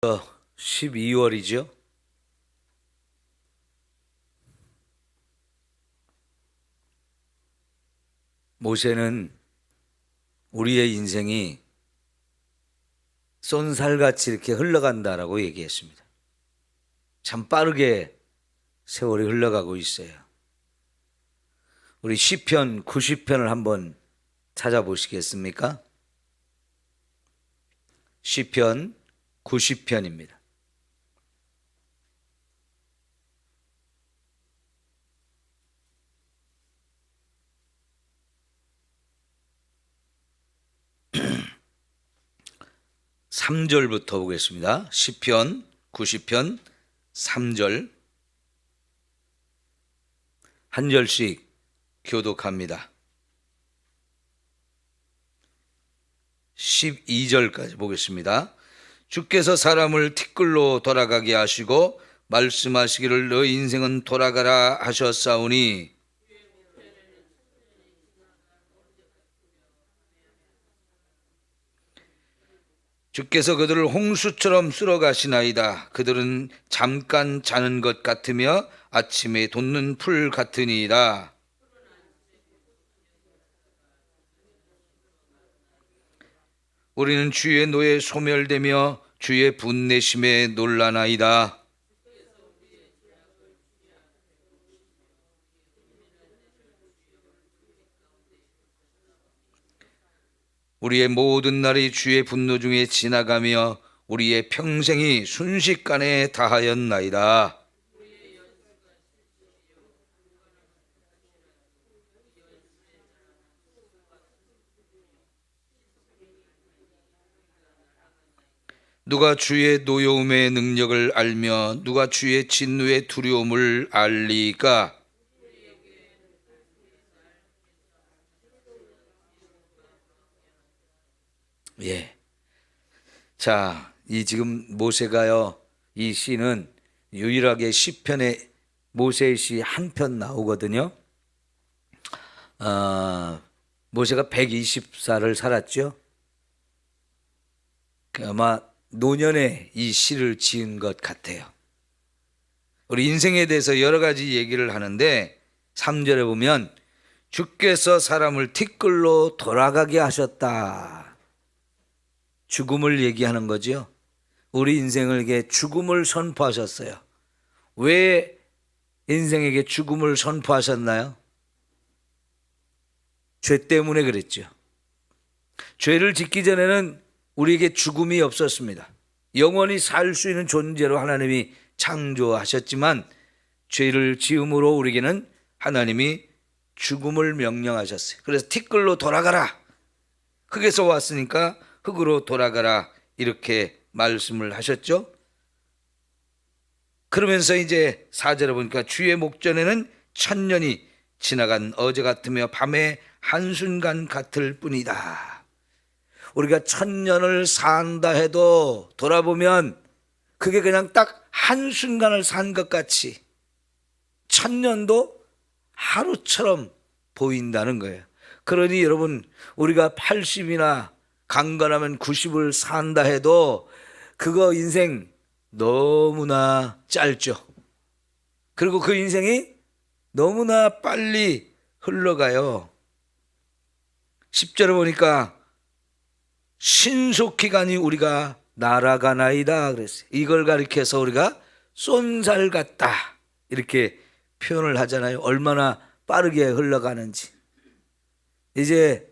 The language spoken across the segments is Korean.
12월이죠. 모세는 우리의 인생이 쏜살같이 이렇게 흘러간다라고 얘기했습니다. 참 빠르게 세월이 흘러가고 있어요. 우리 시편 90편을 한번 찾아보시겠습니까? 시편 90편입니다. 삼절부터 보겠습니다. 시편 90편 3절 한 절씩 교독합니다. 12절까지 보겠습니다. 주께서 사람을 티끌로 돌아가게 하시고 말씀하시기를 너 인생은 돌아가라 하셨사오니 주께서 그들을 홍수처럼 쓸어가시나이다. 그들은 잠깐 자는 것 같으며 아침에 돋는 풀 같으니이다. 우리는 주의 노에 소멸되며 주의 분내심에 놀라나이다. 우리의 모든 날이 주의 분노 중에 지나가며 우리의 평생이 순식간에 다하였나이다. 누가 주의 노여움의 능력을 알며 누가 주의 진노의 두려움을 알리까? 예. 자, 이 지금 모세가요, 이 시는 유일하게 시편에 모세의 시 한 편 나오거든요. 모세가 120살을 살았죠. 아마 노년에 이 시를 지은 것 같아요. 우리 인생에 대해서 여러 가지 얘기를 하는데 3절에 보면 주께서 사람을 티끌로 돌아가게 하셨다. 죽음을 얘기하는 거죠. 우리 인생에게 죽음을 선포하셨어요. 왜 인생에게 죽음을 선포하셨나요? 죄 때문에 그랬죠. 죄를 짓기 전에는 우리에게 죽음이 없었습니다. 영원히 살 수 있는 존재로 하나님이 창조하셨지만 죄를 지음으로 우리에게는 하나님이 죽음을 명령하셨어요. 그래서 티끌로 돌아가라. 흙에서 왔으니까 흙으로 돌아가라 이렇게 말씀을 하셨죠. 그러면서 이제 4절에 보니까 주의 목전에는 천년이 지나간 어제 같으며 밤의 한순간 같을 뿐이다. 우리가 천년을 산다 해도 돌아보면 그게 그냥 딱 한순간을 산 것 같이 천년도 하루처럼 보인다는 거예요. 그러니 여러분, 우리가 80이나 강건하면 90을 산다 해도 그거 인생 너무나 짧죠. 그리고 그 인생이 너무나 빨리 흘러가요. 10절에 보니까 신속히 가니 우리가 날아가나이다 그랬어요. 이걸 가리켜서 우리가 쏜살 같다 이렇게 표현을 하잖아요. 얼마나 빠르게 흘러가는지. 이제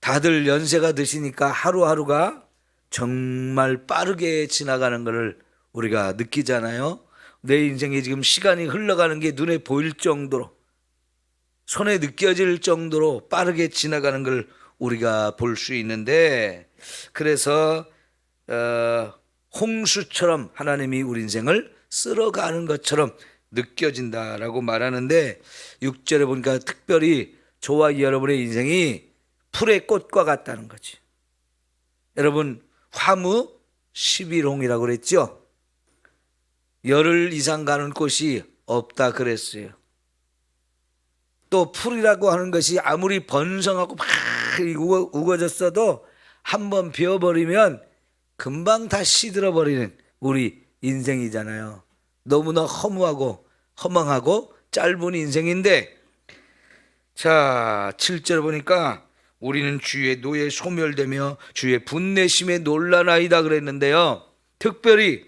다들 연세가 드시니까 하루하루가 정말 빠르게 지나가는 것을 우리가 느끼잖아요. 내 인생에 지금 시간이 흘러가는 게 눈에 보일 정도로, 손에 느껴질 정도로 빠르게 지나가는 걸 우리가 볼 수 있는데, 그래서 홍수처럼 하나님이 우리 인생을 쓸어가는 것처럼 느껴진다라고 말하는데, 6절에 보니까 특별히 저와 여러분의 인생이 풀의 꽃과 같다는 거지. 여러분, 화무 11홍이라고 그랬죠. 열흘 이상 가는 꽃이 없다 그랬어요. 또 풀이라고 하는 것이 아무리 번성하고 막 우거졌어도 한번 베어버리면 금방 다 시들어버리는 우리 인생이잖아요. 너무나 허무하고 허망하고 짧은 인생인데, 자 7절 보니까 우리는 주의 노에 소멸되며 주의 분내심에 놀라나이다 그랬는데요, 특별히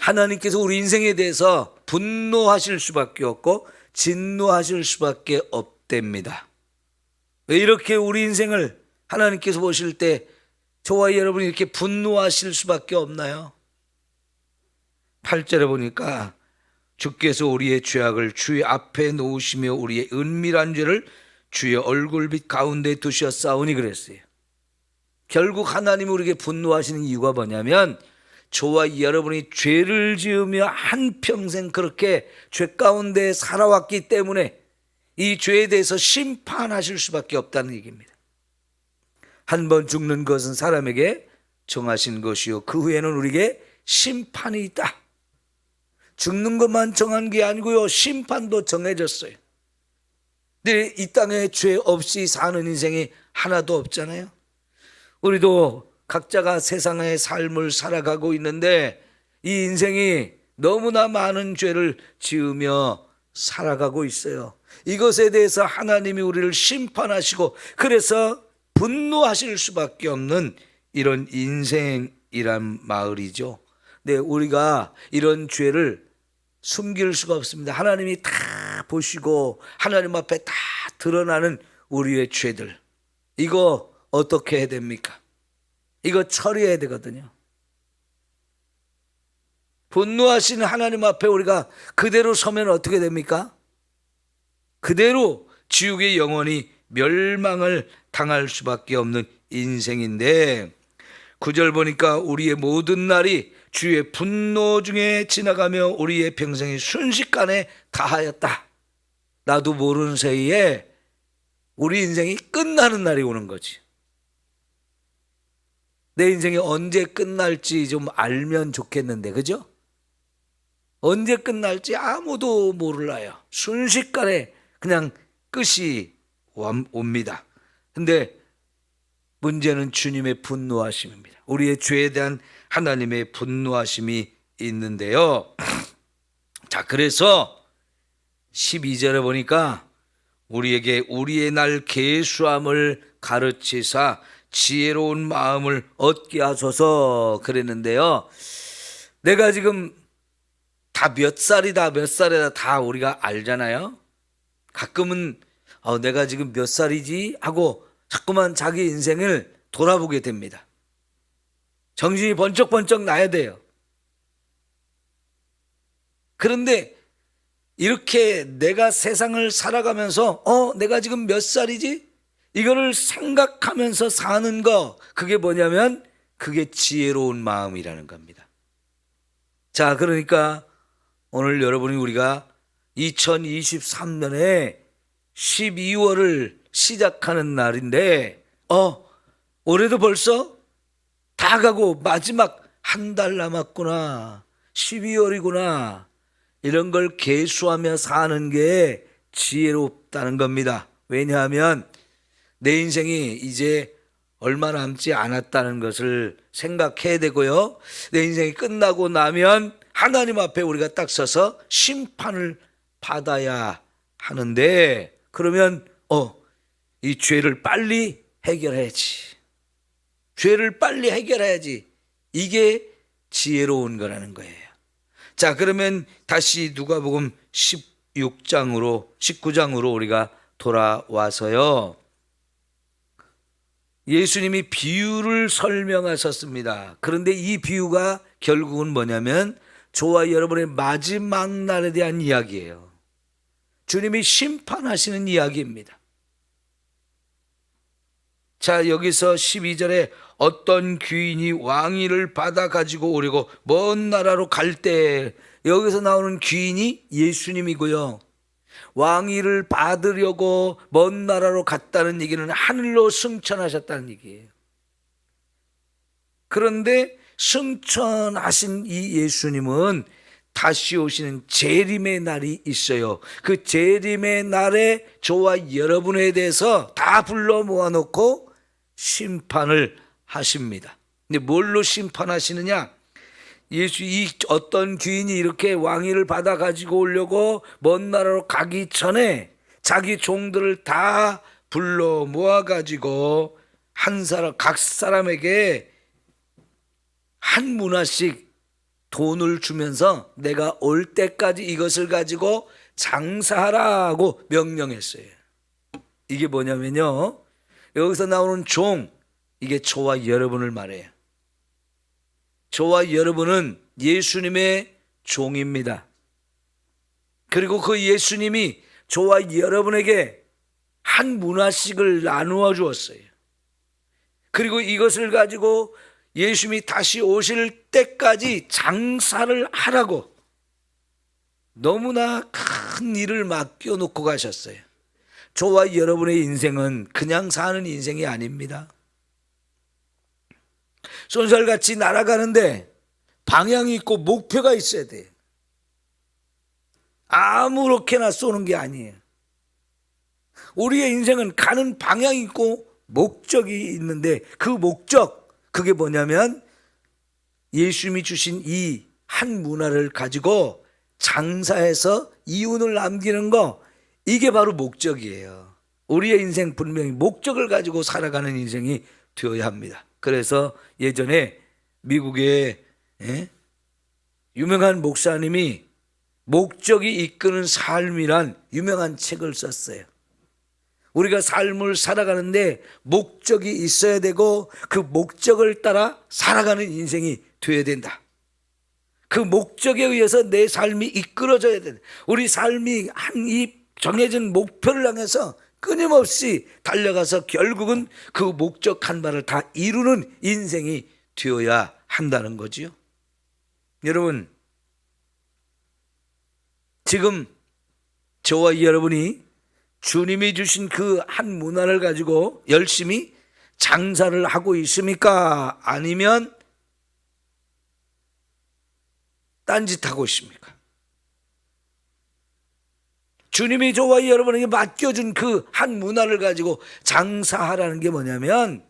하나님께서 우리 인생에 대해서 분노하실 수밖에 없고 진노하실 수밖에 없답니다. 왜 이렇게 우리 인생을 하나님께서 보실 때 저와 여러분이 이렇게 분노하실 수밖에 없나요? 8절에 보니까 주께서 우리의 죄악을 주의 앞에 놓으시며 우리의 은밀한 죄를 주의 얼굴빛 가운데 두셨사오니 그랬어요. 결국 하나님이 우리에게 분노하시는 이유가 뭐냐면, 저와 여러분이 죄를 지으며 한평생 그렇게 죄 가운데 살아왔기 때문에 이 죄에 대해서 심판하실 수밖에 없다는 얘기입니다. 한 번 죽는 것은 사람에게 정하신 것이요 그 후에는 우리에게 심판이 있다. 죽는 것만 정한 게 아니고요, 심판도 정해졌어요. 근데 이 땅에 죄 없이 사는 인생이 하나도 없잖아요. 우리도 각자가 세상의 삶을 살아가고 있는데 이 인생이 너무나 많은 죄를 지으며 살아가고 있어요. 이것에 대해서 하나님이 우리를 심판하시고 그래서 분노하실 수밖에 없는 이런 인생이란 말이죠. 네, 우리가 이런 죄를 숨길 수가 없습니다. 하나님이 다 보시고 하나님 앞에 다 드러나는 우리의 죄들, 이거 어떻게 해야 됩니까? 이거 처리해야 되거든요. 분노하시는 하나님 앞에 우리가 그대로 서면 어떻게 됩니까? 그대로 지옥의 영원히 멸망을 당할 수밖에 없는 인생인데, 9절 보니까 우리의 모든 날이 주의 분노 중에 지나가며 우리의 평생이 순식간에 다하였다. 나도 모르는 사이에 우리 인생이 끝나는 날이 오는 거지. 내 인생이 언제 끝날지 좀 알면 좋겠는데, 그죠? 언제 끝날지 아무도 몰라요. 순식간에 그냥 끝이 옵니다. 근데 문제는 주님의 분노하심입니다. 우리의 죄에 대한 하나님의 분노하심이 있는데요. 자, 그래서 12절에 보니까 우리에게 우리의 날 계수함을 가르치사 지혜로운 마음을 얻게 하소서 그랬는데요. 내가 지금 다 몇 살이다 다 우리가 알잖아요. 가끔은 내가 지금 몇 살이지 하고 자꾸만 자기 인생을 돌아보게 됩니다. 정신이 번쩍번쩍 나야 돼요. 그런데 이렇게 내가 세상을 살아가면서 내가 지금 몇 살이지? 이거를 생각하면서 사는 거, 그게 뭐냐면 그게 지혜로운 마음이라는 겁니다. 자, 그러니까 오늘 여러분이 우리가 2023년에 12월을 시작하는 날인데 올해도 벌써 다 가고 마지막 한 달 남았구나, 12월이구나, 이런 걸 계수하며 사는 게 지혜롭다는 겁니다. 왜냐하면 내 인생이 이제 얼마 남지 않았다는 것을 생각해야 되고요, 내 인생이 끝나고 나면 하나님 앞에 우리가 딱 서서 심판을 받아야 하는데, 그러면 이 죄를 빨리 해결해야지. 죄를 빨리 해결해야지. 이게 지혜로운 거라는 거예요. 자, 그러면 다시 누가복음 19장으로 우리가 돌아와서요, 예수님이 비유를 설명하셨습니다. 그런데 이 비유가 결국은 뭐냐면 저와 여러분의 마지막 날에 대한 이야기예요. 주님이 심판하시는 이야기입니다. 자, 여기서 12절에 어떤 귀인이 왕위를 받아 가지고 오려고 먼 나라로 갈 때, 여기서 나오는 귀인이 예수님이고요, 왕위를 받으려고 먼 나라로 갔다는 얘기는 하늘로 승천하셨다는 얘기예요. 그런데 승천하신 이 예수님은 다시 오시는 재림의 날이 있어요. 그 재림의 날에 저와 여러분에 대해서 다 불러 모아놓고 심판을 하십니다. 근데 뭘로 심판하시느냐? 예수 이 어떤 귀인이 이렇게 왕위를 받아 가지고 오려고 먼 나라로 가기 전에 자기 종들을 다 불러 모아 가지고 각 사람에게 한 문화씩 돈을 주면서 내가 올 때까지 이것을 가지고 장사하라고 명령했어요. 이게 뭐냐면요, 여기서 나오는 종, 이게 저와 여러분을 말해요. 저와 여러분은 예수님의 종입니다. 그리고 그 예수님이 저와 여러분에게 한 문화씩을 나누어 주었어요. 그리고 이것을 가지고 예수님이 다시 오실 때까지 장사를 하라고 너무나 큰 일을 맡겨놓고 가셨어요. 저와 여러분의 인생은 그냥 사는 인생이 아닙니다. 쏜살같이 날아가는데 방향이 있고 목표가 있어야 돼요. 아무렇게나 쏘는 게 아니에요. 우리의 인생은 가는 방향이 있고 목적이 있는데 그 목적, 그게 뭐냐면 예수님이 주신 이 한 문화를 가지고 장사해서 이윤을 남기는 거, 이게 바로 목적이에요. 우리의 인생 분명히 목적을 가지고 살아가는 인생이 되어야 합니다. 그래서 예전에 미국의 유명한 목사님이 목적이 이끄는 삶이란 유명한 책을 썼어요. 우리가 삶을 살아가는데 목적이 있어야 되고 그 목적을 따라 살아가는 인생이 되어야 된다. 그 목적에 의해서 내 삶이 이끌어져야 된다. 우리 삶이 한 이 정해진 목표를 향해서 끊임없이 달려가서 결국은 그 목적한 바를 다 이루는 인생이 되어야 한다는 거지요. 여러분, 지금 저와 여러분이 주님이 주신 그 한 문화를 가지고 열심히 장사를 하고 있습니까? 아니면 딴짓하고 있습니까? 주님이 저와 여러분에게 맡겨준 그 한 문화를 가지고 장사하라는 게 뭐냐면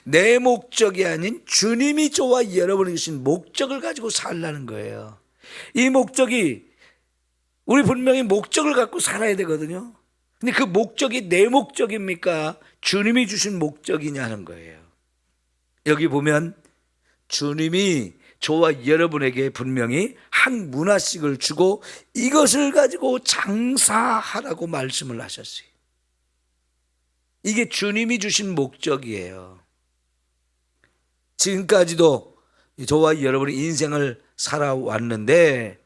내 목적이 아닌 주님이 저와 여러분에게 주신 목적을 가지고 살라는 거예요. 이 목적이, 우리 분명히 목적을 갖고 살아야 되거든요. 근데 그 목적이 내 목적입니까? 주님이 주신 목적이냐는 거예요. 여기 보면 주님이 저와 여러분에게 분명히 한 문화씩을 주고 이것을 가지고 장사하라고 말씀을 하셨어요. 이게 주님이 주신 목적이에요. 지금까지도 저와 여러분의 인생을 살아왔는데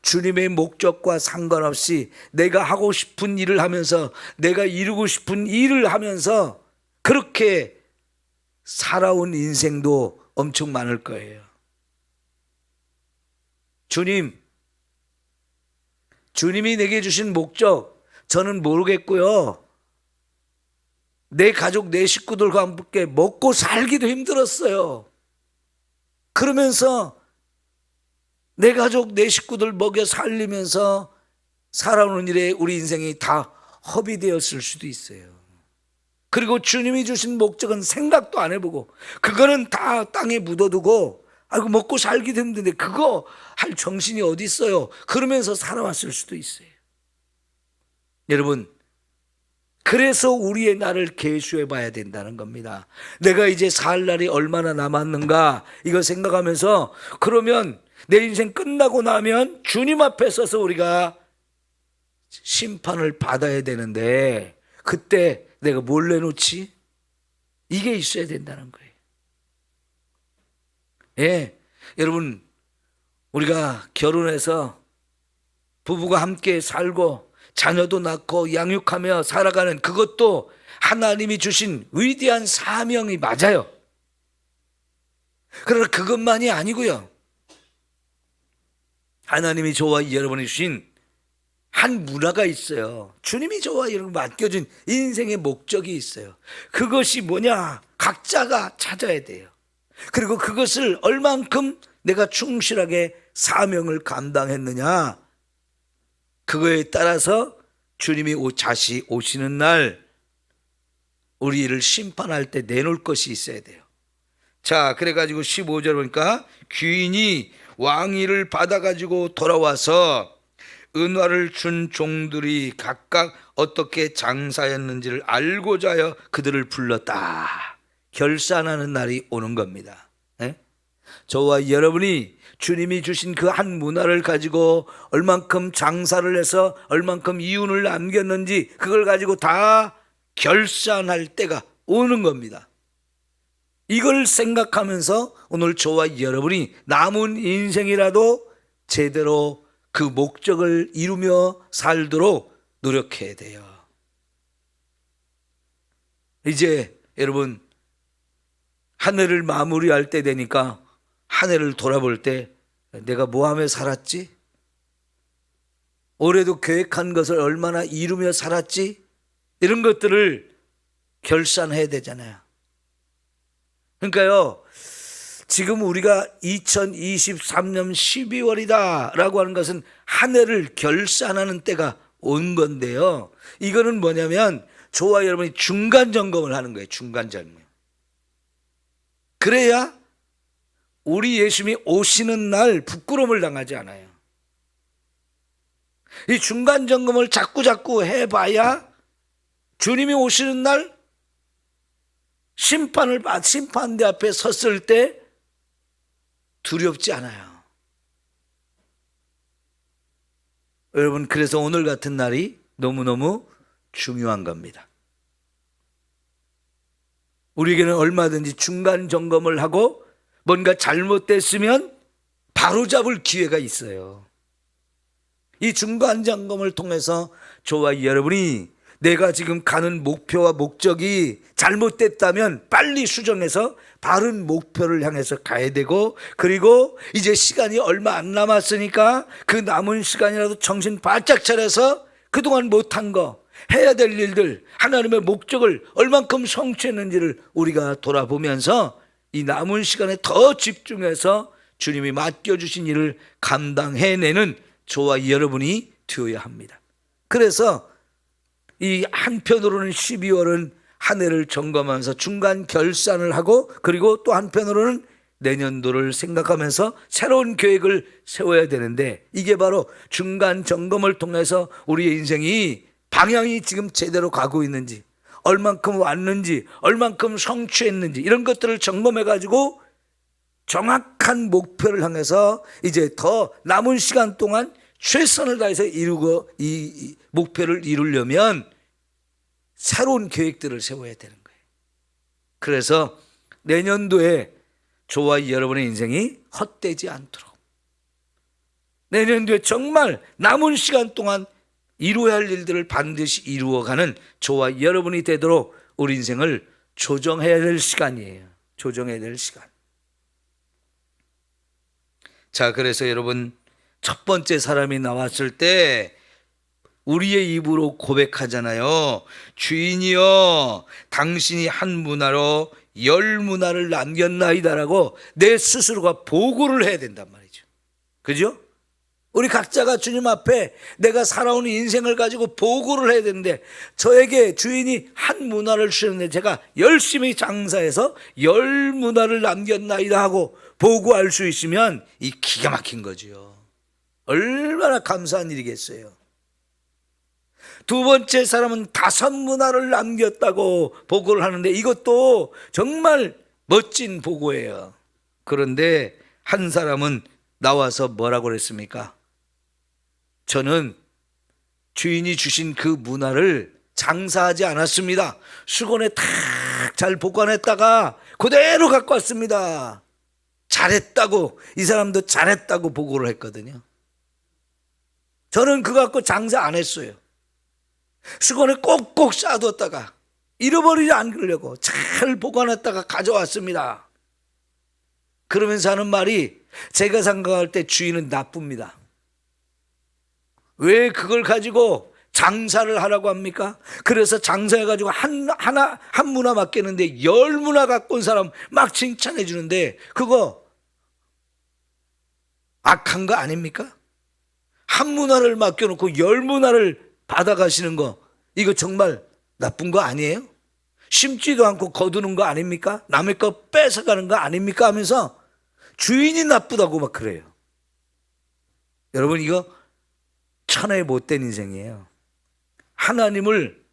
주님의 목적과 상관없이 내가 하고 싶은 일을 하면서, 내가 이루고 싶은 일을 하면서 그렇게 살아온 인생도 엄청 많을 거예요. 주님이 내게 주신 목적 저는 모르겠고요. 내 가족, 내 식구들과 함께 먹고 살기도 힘들었어요. 그러면서 내 가족, 내 식구들 먹여 살리면서 살아오는 일에 우리 인생이 다 허비되었을 수도 있어요. 그리고 주님이 주신 목적은 생각도 안 해보고 그거는 다 땅에 묻어두고, 아이고 먹고 살기도 힘든데 그거 할 정신이 어디 있어요? 그러면서 살아왔을 수도 있어요. 여러분, 그래서 우리의 날을 계수해 봐야 된다는 겁니다. 내가 이제 살 날이 얼마나 남았는가 이거 생각하면서, 그러면 내 인생 끝나고 나면 주님 앞에 서서 우리가 심판을 받아야 되는데 그때 내가 뭘 내놓지? 이게 있어야 된다는 거예요. 예, 여러분, 우리가 결혼해서 부부가 함께 살고 자녀도 낳고 양육하며 살아가는 그것도 하나님이 주신 위대한 사명이 맞아요. 그러나 그것만이 아니고요, 하나님이 저와 여러분이 주신 한 문화가 있어요. 주님이 저와 여러분 맡겨준 인생의 목적이 있어요. 그것이 뭐냐? 각자가 찾아야 돼요. 그리고 그것을 얼만큼 내가 충실하게 사명을 감당했느냐, 그거에 따라서 주님이 다시 오시는 날 우리를 심판할 때 내놓을 것이 있어야 돼요. 자, 그래가지고 15절 보니까 귀인이 왕위를 받아가지고 돌아와서 은화를 준 종들이 각각 어떻게 장사했는지를 알고자 하여 그들을 불렀다. 결산하는 날이 오는 겁니다. 예? 저와 여러분이 주님이 주신 그 한 문화를 가지고 얼만큼 장사를 해서 얼만큼 이윤을 남겼는지 그걸 가지고 다 결산할 때가 오는 겁니다. 이걸 생각하면서 오늘 저와 여러분이 남은 인생이라도 제대로 그 목적을 이루며 살도록 노력해야 돼요. 이제 여러분 한 해를 마무리할 때 되니까 한 해를 돌아볼 때 내가 뭐 하며 살았지? 올해도 계획한 것을 얼마나 이루며 살았지? 이런 것들을 결산해야 되잖아요. 그러니까요, 지금 우리가 2023년 12월이다 라고 하는 것은 한 해를 결산하는 때가 온 건데요. 이거는 뭐냐면 저와 여러분이 중간 점검을 하는 거예요. 중간 점검. 그래야 우리 예수님이 오시는 날 부끄러움을 당하지 않아요. 이 중간 점검을 자꾸 해봐야 주님이 오시는 날 심판대 앞에 섰을 때 두렵지 않아요. 여러분, 그래서 오늘 같은 날이 너무너무 중요한 겁니다. 우리에게는 얼마든지 중간 점검을 하고 뭔가 잘못됐으면 바로잡을 기회가 있어요. 이 중간 점검을 통해서 저와 여러분이 내가 지금 가는 목표와 목적이 잘못됐다면 빨리 수정해서 바른 목표를 향해서 가야 되고, 그리고 이제 시간이 얼마 안 남았으니까 그 남은 시간이라도 정신 바짝 차려서 그동안 못한 거, 해야 될 일들, 하나님의 목적을 얼만큼 성취했는지를 우리가 돌아보면서 이 남은 시간에 더 집중해서 주님이 맡겨주신 일을 감당해내는 저와 여러분이 되어야 합니다. 그래서 이 한편으로는 12월은 한 해를 점검하면서 중간 결산을 하고, 그리고 또 한편으로는 내년도를 생각하면서 새로운 계획을 세워야 되는데, 이게 바로 중간 점검을 통해서 우리의 인생이 방향이 지금 제대로 가고 있는지, 얼만큼 왔는지, 얼만큼 성취했는지, 이런 것들을 점검해 가지고 정확한 목표를 향해서 이제 더 남은 시간 동안 최선을 다해서 이루고 이 목표를 이루려면 새로운 계획들을 세워야 되는 거예요. 그래서 내년도에 저와 여러분의 인생이 헛되지 않도록, 내년도에 정말 남은 시간 동안 이루어야 할 일들을 반드시 이루어가는 저와 여러분이 되도록 우리 인생을 조정해야 될 시간이에요. 조정해야 될 시간. 자, 그래서 여러분, 첫 번째 사람이 나왔을 때 우리의 입으로 고백하잖아요. 주인이여, 당신이 한 문화로 10문화를 남겼나이다라고 내 스스로가 보고를 해야 된단 말이죠. 그죠? 우리 각자가 주님 앞에 내가 살아온 인생을 가지고 보고를 해야 되는데, 저에게 주인이 한 문화를 주셨는데 제가 열심히 장사해서 10문화를 남겼나이다 하고 보고할 수 있으면 이 기가 막힌 거죠. 얼마나 감사한 일이겠어요. 두 번째 사람은 5문화를 남겼다고 보고를 하는데 이것도 정말 멋진 보고예요. 그런데 한 사람은 나와서 뭐라고 그랬습니까? 저는 주인이 주신 그 문화를 장사하지 않았습니다. 수건에 탁 잘 보관했다가 그대로 갖고 왔습니다. 잘했다고, 이 사람도 잘했다고 보고를 했거든요. 저는 그거 갖고 장사 안 했어요. 수건에 꼭꼭 싸뒀다가 잃어버리지 않으려고 잘 보관했다가 가져왔습니다. 그러면서 하는 말이, 제가 생각할 때 주인은 나쁩니다. 왜 그걸 가지고 장사를 하라고 합니까? 그래서 장사해가지고 한 문화 맡겼는데 10문화 갖고 온 사람 막 칭찬해 주는데 그거 악한 거 아닙니까? 한 문화를 맡겨놓고 10문화를 받아가시는 거, 이거 정말 나쁜 거 아니에요? 심지도 않고 거두는 거 아닙니까? 남의 거 뺏어가는 거 아닙니까? 하면서 주인이 나쁘다고 막 그래요. 여러분, 이거 천하의 못된 인생이에요. 하나님을,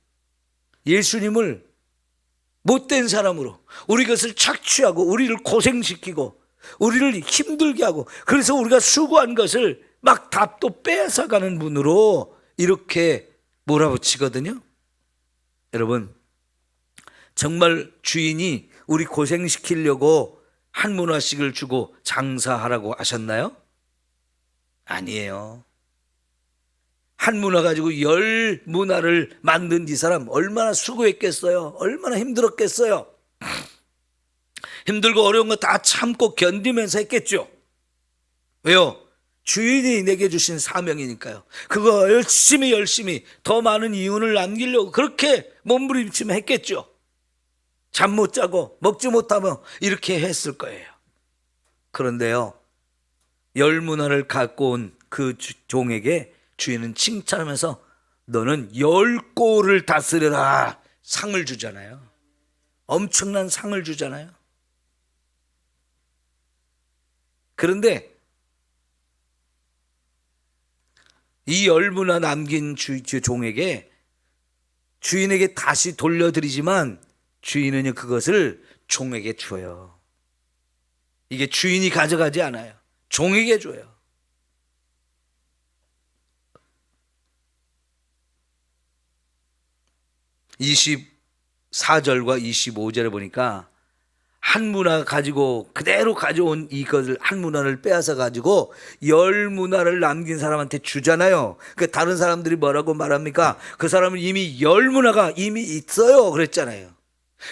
예수님을 못된 사람으로, 우리 것을 착취하고 우리를 고생시키고 우리를 힘들게 하고, 그래서 우리가 수고한 것을 막 다 또 뺏어가는 분으로 이렇게 몰아붙이거든요. 여러분, 정말 주인이 우리 고생시키려고 한 문화씩을 주고 장사하라고 하셨나요? 아니에요. 한 문화 가지고 10문화를 만든 이 사람 얼마나 수고했겠어요? 얼마나 힘들었겠어요? 힘들고 어려운 거 다 참고 견디면서 했겠죠. 왜요? 주인이 내게 주신 사명이니까요. 그거 열심히 더 많은 이윤을 남기려고 그렇게 몸부림치며 했겠죠. 잠 못 자고 먹지 못하며 이렇게 했을 거예요. 그런데요, 10문화를 갖고 온 그 종에게 주인은 칭찬하면서 너는 10골을 다스려라 상을 주잖아요. 엄청난 상을 주잖아요. 그런데 이 10문화 남긴 종에게, 주인에게 다시 돌려드리지만 주인은 그것을 종에게 줘요. 이게 주인이 가져가지 않아요. 종에게 줘요. 24절과 25절에 보니까 한 문화 가지고 그대로 가져온 이것을, 한 문화를 빼앗아 가지고 10문화를 남긴 사람한테 주잖아요. 그 다른 사람들이 뭐라고 말합니까? 그 사람은 이미 10문화가 이미 있어요 그랬잖아요.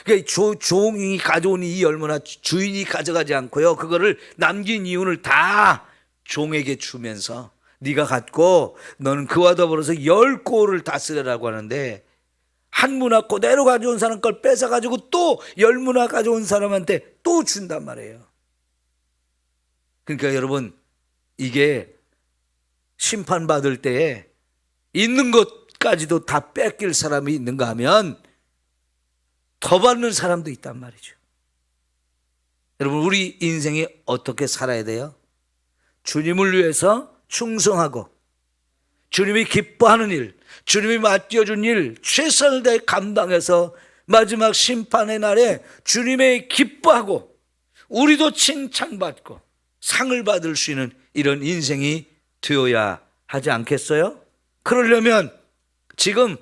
그러니까 종이 가져온 이 10문화 주인이 가져가지 않고요, 그거를 남긴 이윤을 다 종에게 주면서 네가 갖고 너는 그와 더불어서 10골을 다스려라고 하는데, 한 문화 그대로 가져온 사람 걸 뺏어가지고 또 10문화 가져온 사람한테 또 준단 말이에요. 그러니까 여러분, 이게 심판받을 때에 있는 것까지도 다 뺏길 사람이 있는가 하면 더 받는 사람도 있단 말이죠. 여러분, 우리 인생이 어떻게 살아야 돼요? 주님을 위해서 충성하고 주님이 기뻐하는 일, 주님이 맡겨준 일 최선을 다해 감당해서 마지막 심판의 날에 주님의 기뻐하고 우리도 칭찬받고 상을 받을 수 있는 이런 인생이 되어야 하지 않겠어요? 그러려면 지금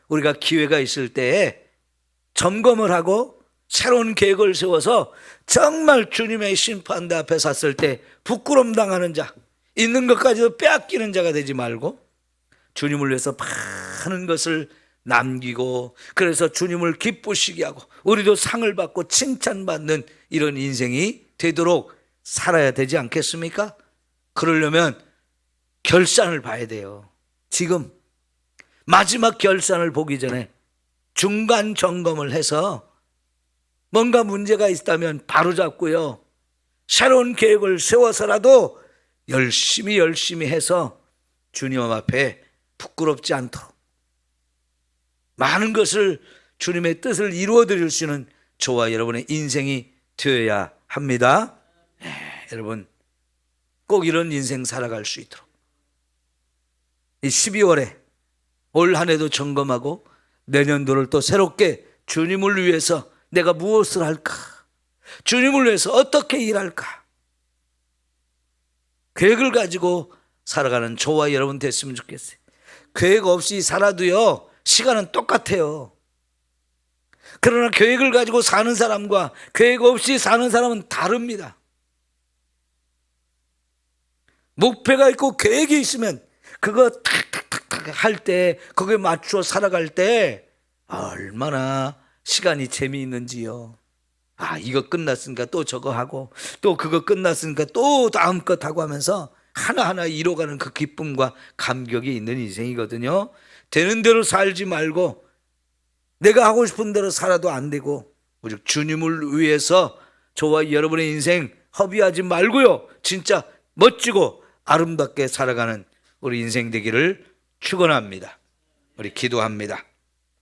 우리가 기회가 있을 때에 점검을 하고 새로운 계획을 세워서 정말 주님의 심판대 앞에 섰을 때 부끄러움 당하는 자, 있는 것까지도 빼앗기는 자가 되지 말고 주님을 위해서 많은 것을 남기고, 그래서 주님을 기쁘시게 하고 우리도 상을 받고 칭찬받는 이런 인생이 되도록 살아야 되지 않겠습니까? 그러려면 결산을 봐야 돼요. 지금 마지막 결산을 보기 전에 중간 점검을 해서 뭔가 문제가 있다면 바로잡고요, 새로운 계획을 세워서라도 열심히 해서 주님 앞에 부끄럽지 않도록 많은 것을, 주님의 뜻을 이루어 드릴 수 있는 저와 여러분의 인생이 되어야 합니다. 여러분, 꼭 이런 인생 살아갈 수 있도록 이 12월에 올 한 해도 점검하고 내년도를 또 새롭게 주님을 위해서 내가 무엇을 할까, 주님을 위해서 어떻게 일할까, 계획을 가지고 살아가는 저와 여러분 됐으면 좋겠어요. 계획 없이 살아도요, 시간은 똑같아요. 그러나 계획을 가지고 사는 사람과 계획 없이 사는 사람은 다릅니다. 목표가 있고 계획이 있으면 그거 탁탁탁탁 할 때, 거기에 맞춰 살아갈 때 얼마나 시간이 재미있는지요. 이거 끝났으니까 또 저거 하고, 또 그거 끝났으니까 또 다음 것 하고 하면서 하나하나 이뤄가는 그 기쁨과 감격이 있는 인생이거든요. 되는 대로 살지 말고 내가 하고 싶은 대로 살아도 안 되고, 오직 주님을 위해서 저와 여러분의 인생 허비하지 말고요, 진짜 멋지고 아름답게 살아가는 우리 인생 되기를 축원합니다. 우리 기도합니다.